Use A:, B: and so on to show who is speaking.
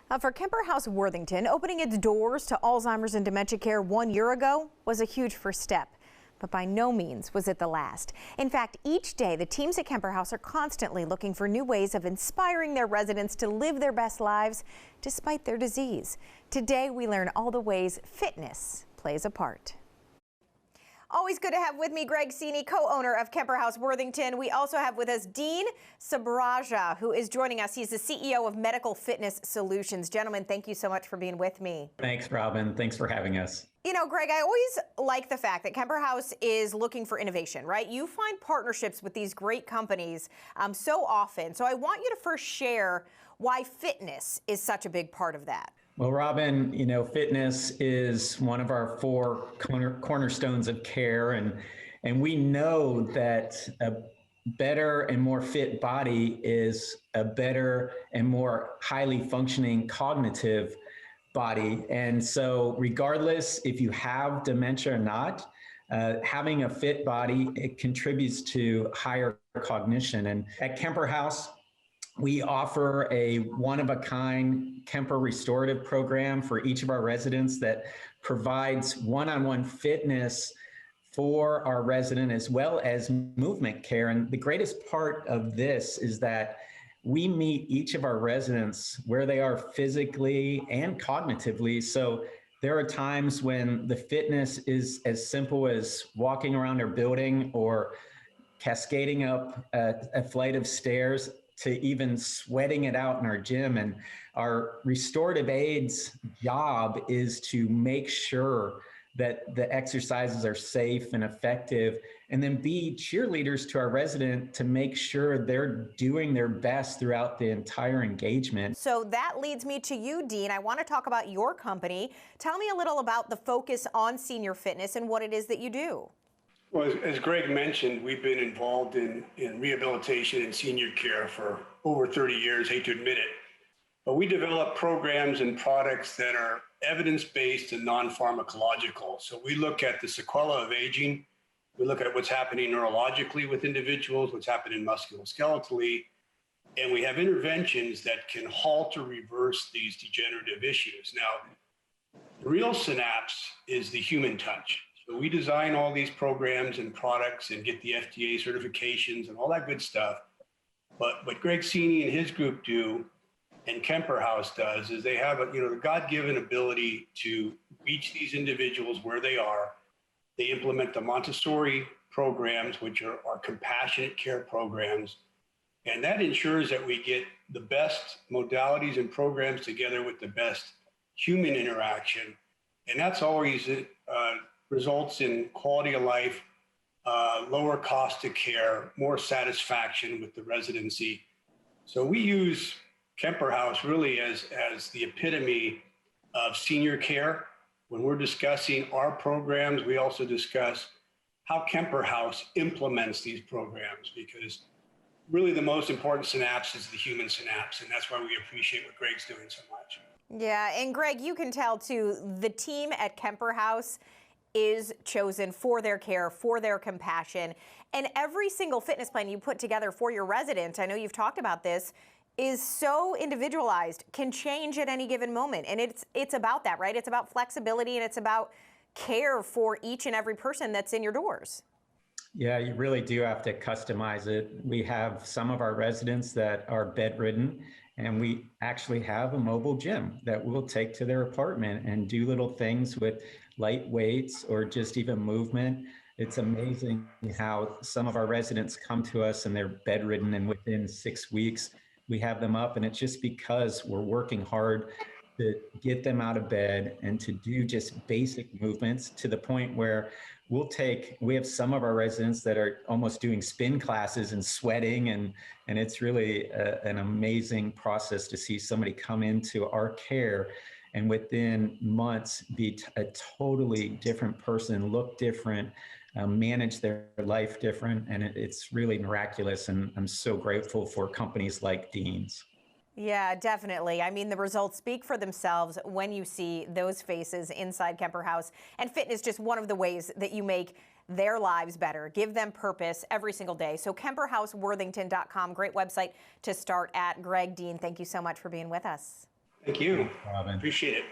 A: For Kemper House Worthington, opening its doors to Alzheimer's and dementia care 1 year ago was a huge first step. But by no means was it the last. In fact, each day the teams at Kemper House are constantly looking for new ways of inspiring their residents to live their best lives despite their disease. Today we learn all the ways fitness plays a part. Always good to have with me Greg Sini, co-owner of Kemper House Worthington. We also have with us Dean Sabraja, who is joining us. He's the CEO of Medical Fitness Solutions. Gentlemen, thank you so much for being with me.
B: Thanks, Robin. Thanks for having us.
A: You know, Greg, I always like the fact that Kemper House is looking for innovation, right? You find partnerships with these great companies so often. So I want you to first share why fitness is such a big part of that.
B: Well, Robin, you know, fitness is one of our four cornerstones of care, and we know that a better and more fit body is a better and more highly functioning cognitive body. And so regardless if you have dementia or not, having a fit body, it contributes to higher cognition. And at Kemper House, we offer a one-of-a-kind Kemper restorative program for each of our residents that provides one-on-one fitness for our resident as well as movement care. And the greatest part of this is that we meet each of our residents where they are physically and cognitively. So there are times when the fitness is as simple as walking around our building or cascading up a flight of stairs to even sweating it out in our gym. And our restorative aids job is to make sure that the exercises are safe and effective, and then be cheerleaders to our resident to make sure they're doing their best throughout the entire engagement.
A: So that leads me to you, Dean. I want to talk about your company. Tell me a little about the focus on senior fitness and what it is that you do.
C: Well, as Greg mentioned, we've been involved in rehabilitation and senior care for over 30 years, hate to admit it. But we develop programs and products that are evidence-based and non-pharmacological. So we look at the sequelae of aging. We look at what's happening neurologically with individuals, what's happening musculoskeletally, and we have interventions that can halt or reverse these degenerative issues. Now, the real synapse is the human touch. So we design all these programs and products and get the FDA certifications and all that good stuff. But what Greg Sini and his group do, and Kemper House does, is they have the God-given ability to reach these individuals where they are. They implement the Montessori programs, which are our compassionate care programs. And that ensures that we get the best modalities and programs together with the best human interaction. And that's always results in quality of life, lower cost of care, more satisfaction with the residency. So we use Kemper House really as the epitome of senior care. When we're discussing our programs, we also discuss how Kemper House implements these programs, because really the most important synapse is the human synapse, and that's why we appreciate what Greg's doing so much.
A: Yeah, and Greg, you can tell too, the team at Kemper House is chosen for their care, for their compassion. And every single fitness plan you put together for your resident, I know you've talked about this, is so individualized, can change at any given moment. And it's about that, right? It's about flexibility, and it's about care for each and every person that's in your doors.
B: Yeah, you really do have to customize it. We have some of our residents that are bedridden, and we actually have a mobile gym that we'll take to their apartment and do little things with light weights or just even movement. It's amazing how some of our residents come to us and they're bedridden, and within 6 weeks, we have them up. And it's just because we're working hard to get them out of bed and to do just basic movements, to the point where we have some of our residents that are almost doing spin classes and sweating, and it's really an amazing process to see somebody come into our care and within months be a totally different person, look different, manage their life different, and it's really miraculous. And I'm so grateful for companies like Dean's.
A: Yeah, definitely. I mean, the results speak for themselves when you see those faces inside Kemper House. And fitness is just one of the ways that you make their lives better, give them purpose every single day. So KemperHouseWorthington.com, great website to start at. Greg, Dean, thank you so much for being with us.
C: Thank you.
B: Robin.
C: Appreciate it.